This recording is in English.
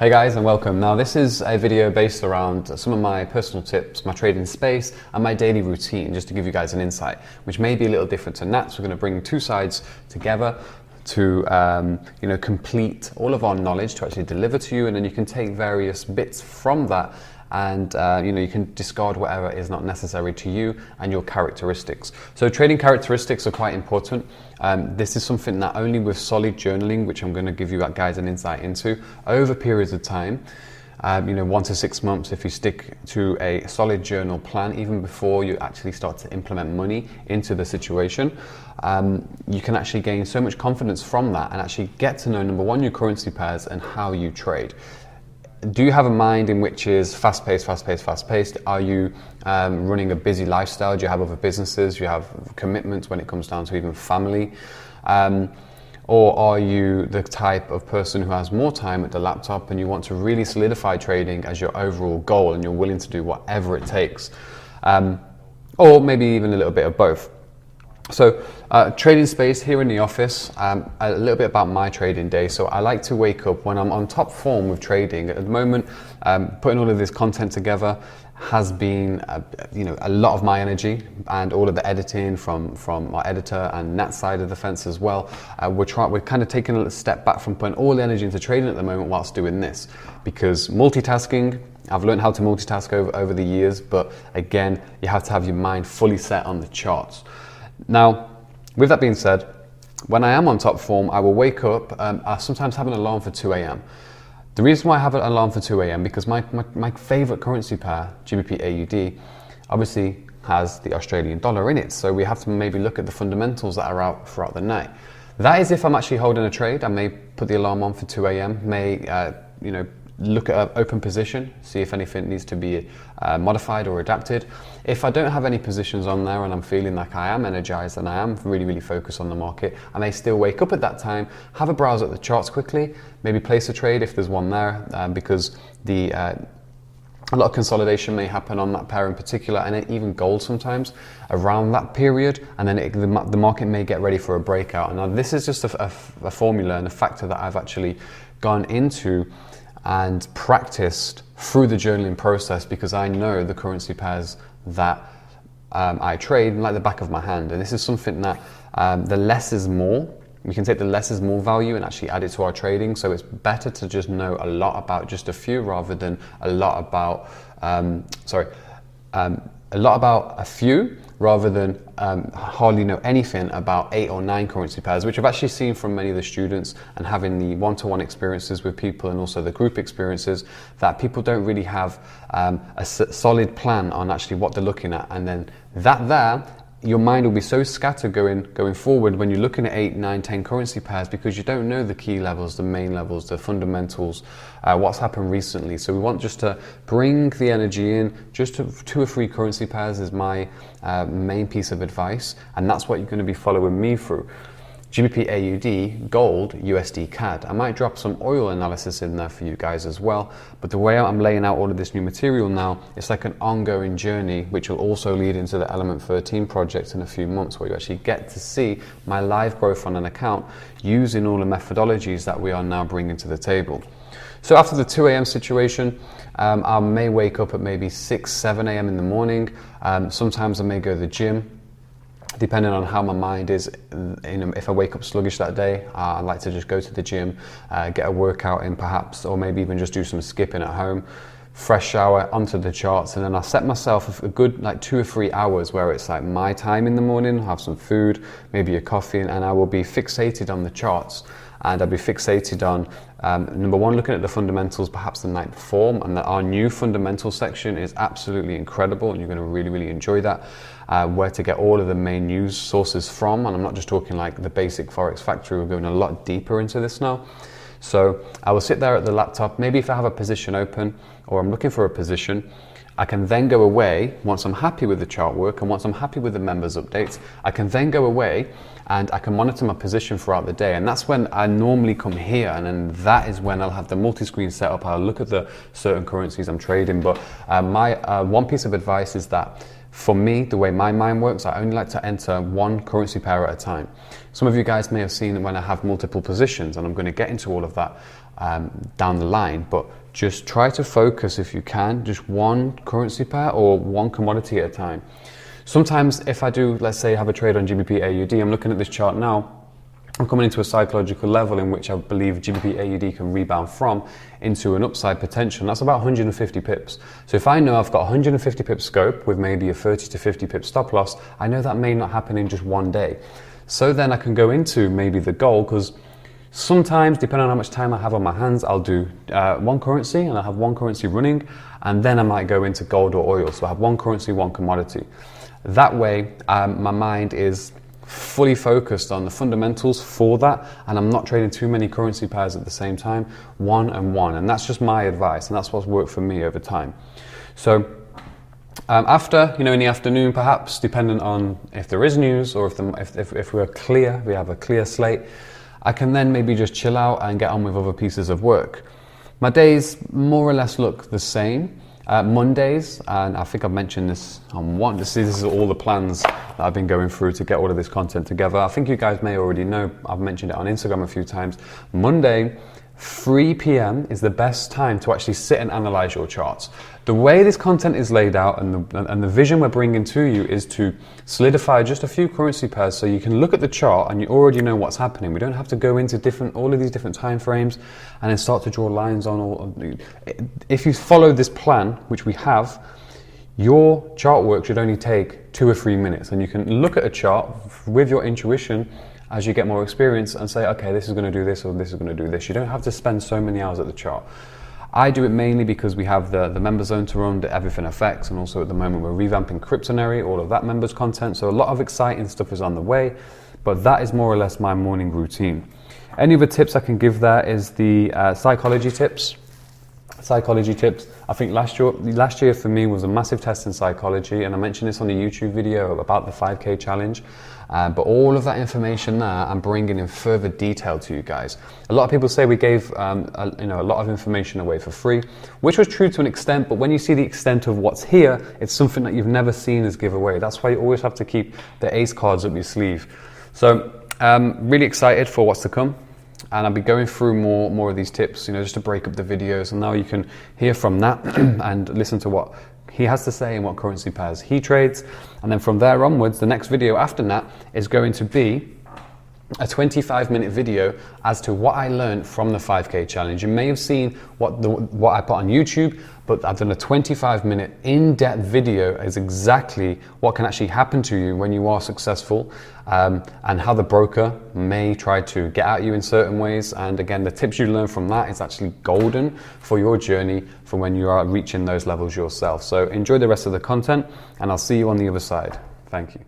Hey guys, and welcome. Now this is a video based around some of my personal tips, my trading space and my daily routine, just to give you guys an insight, which may be a little different to Nats. We're going to bring two sides together to complete all of our knowledge to actually deliver to you, and then you can take various bits from that and you can discard whatever is not necessary to you and your characteristics. So trading characteristics are quite important. This is something that only with solid journaling, which I'm going to give you guys an insight into, over periods of time, 1 to 6 months, if you stick to a solid journal plan, even before you actually start to implement money into the situation, you can actually gain so much confidence from that and actually get to know, number one, your currency pairs and how you trade. Do you have a mind in which is fast-paced? Are you running a busy lifestyle? Do you have other businesses? Do you have commitments when it comes down to even family? Or are you the type of person who has more time at the laptop and you want to really solidify trading as your overall goal and you're willing to do whatever it takes? Or maybe even a little bit of both. So trading space here in the office, a little bit about my trading day. So I like to wake up when I'm on top form with trading. At the moment, putting all of this content together has been a lot of my energy, and all of the editing from our editor and Nat side of the fence as well. We're kind of taking a little step back from putting all the energy into trading at the moment whilst doing this, because multitasking, I've learned how to multitask over the years, but again, you have to have your mind fully set on the charts. Now, with that being said, when I am on top form, I will wake up. I sometimes have an alarm for 2 a.m. The reason why I have an alarm for 2 a.m. because my favorite currency pair, GBP AUD, obviously has the Australian dollar in it. So we have to maybe look at the fundamentals that are out throughout the night. That is if I'm actually holding a trade. I may put the alarm on for 2 a.m. May look at an open position, see if anything needs to be modified or adapted. If I don't have any positions on there and I'm feeling like I am energized and I am really focused on the market, I may still wake up at that time, have a browse at the charts quickly, maybe place a trade if there's one there, because a lot of consolidation may happen on that pair in particular, and even gold sometimes around that period, and then the market may get ready for a breakout. And now this is just a formula and a factor that I've actually gone into and practiced through the journaling process, because I know the currency pairs that I trade like the back of my hand. And this is something that the less is more. We can take the less is more value and actually add it to our trading. So it's better to just know a lot about just a few rather than a lot about a few rather than hardly know anything about 8 or 9 currency pairs, which I've actually seen from many of the students, and having the one-to-one experiences with people and also the group experiences, that people don't really have a solid plan on actually what they're looking at. And then your mind will be so scattered going forward when you're looking at 8, 9, 10 currency pairs, because you don't know the key levels, the main levels, the fundamentals, what's happened recently. So we want just to bring the energy in. Just 2 or 3 currency pairs is my main piece of advice, and that's what you're going to be following me through. GBP AUD, gold, USD CAD. I might drop some oil analysis in there for you guys as well, but the way I'm laying out all of this new material now, it's like an ongoing journey, which will also lead into the Element 13 project in a few months, where you actually get to see my live growth on an account using all the methodologies that we are now bringing to the table. So after the 2 a.m. situation, I may wake up at maybe 6, 7 a.m. in the morning. Sometimes I may go to the gym, depending on how my mind is. If I wake up sluggish that day, I like to just go to the gym, get a workout in perhaps, or maybe even just do some skipping at home, fresh shower, onto the charts, and then I'll set myself a good 2 or 3 hours where it's like my time in the morning, have some food, maybe a coffee, and I will be fixated on the charts. And I'll be fixated on, number one, looking at the fundamentals perhaps the night before, and that our new fundamental section is absolutely incredible, and you're going to really enjoy that. Where to get all of the main news sources from, and I'm not just talking like the basic Forex factory, we're going a lot deeper into this now. So I will sit there at the laptop, maybe if I have a position open or I'm looking for a position, I can then go away once I'm happy with the chart work and once I'm happy with the members updates. I can then go away and I can monitor my position throughout the day, and that's when I normally come here, and then that is when I'll have the multi-screen set up. I'll look at the certain currencies I'm trading. But my one piece of advice is that For me, the way my mind works, I only like to enter one currency pair at a time. Some of you guys may have seen when I have multiple positions, and I'm going to get into all of that down the line, but just try to focus, if you can, just one currency pair or one commodity at a time. Sometimes if I do, let's say, have a trade on GBP AUD, I'm looking at this chart now, I'm coming into a psychological level in which I believe GBP AUD can rebound from into an upside potential, and that's about 150 pips. So if I know I've got 150 pip scope with maybe a 30 to 50 pip stop loss, I know that may not happen in just one day. So then I can go into maybe the gold, because sometimes, depending on how much time I have on my hands, I'll do one currency and I'll have one currency running, and then I might go into gold or oil. So I have one currency, one commodity. That way, my mind is fully focused on the fundamentals for that, and I'm not trading too many currency pairs at the same time, one and one. And that's just my advice, and that's what's worked for me over time. So after, in the afternoon, perhaps, depending on if there is news or if we're clear, we have a clear slate, I can then maybe just chill out and get on with other pieces of work. My days more or less look the same. Mondays, and I think I've mentioned this on one, this is all the plans that I've been going through to get all of this content together. I think you guys may already know, I've mentioned it on Instagram a few times. Monday, 3 p.m. is the best time to actually sit and analyze your charts. The way this content is laid out and the vision we're bringing to you is to solidify just a few currency pairs so you can look at the chart and you already know what's happening. We don't have to go into all of these different time frames and then start to draw lines on all. If you follow this plan, which we have, your chart work should only take 2 or 3 minutes, and you can look at a chart with your intuition as you get more experience and say, okay, this is going to do this or this is going to do this. You don't have to spend so many hours at the chart. I do it mainly because we have the member zone to run, the Everything FX, and also at the moment we're revamping Kryptonary, all of that members content. So a lot of exciting stuff is on the way, but that is more or less my morning routine. Any other tips I can give there is the psychology tips. Psychology tips. I think last year for me was a massive test in psychology, and I mentioned this on the YouTube video about the 5K challenge. But all of that information there, I'm bringing in further detail to you guys. A lot of people say we gave a lot of information away for free, which was true to an extent. But when you see the extent of what's here, it's something that you've never seen as giveaway. That's why you always have to keep the ace cards up your sleeve. So really excited for what's to come. And I'll be going through more of these tips, just to break up the videos. And now you can hear from that and listen to what he has to say and what currency pairs he trades. And then from there onwards, the next video after that is going to be a 25-minute video as to what I learned from the 5K challenge. You may have seen what I put on YouTube, but I've done a 25-minute in-depth video as exactly what can actually happen to you when you are successful, and how the broker may try to get at you in certain ways. And again, the tips you learn from that is actually golden for your journey for when you are reaching those levels yourself. So enjoy the rest of the content, and I'll see you on the other side. Thank you.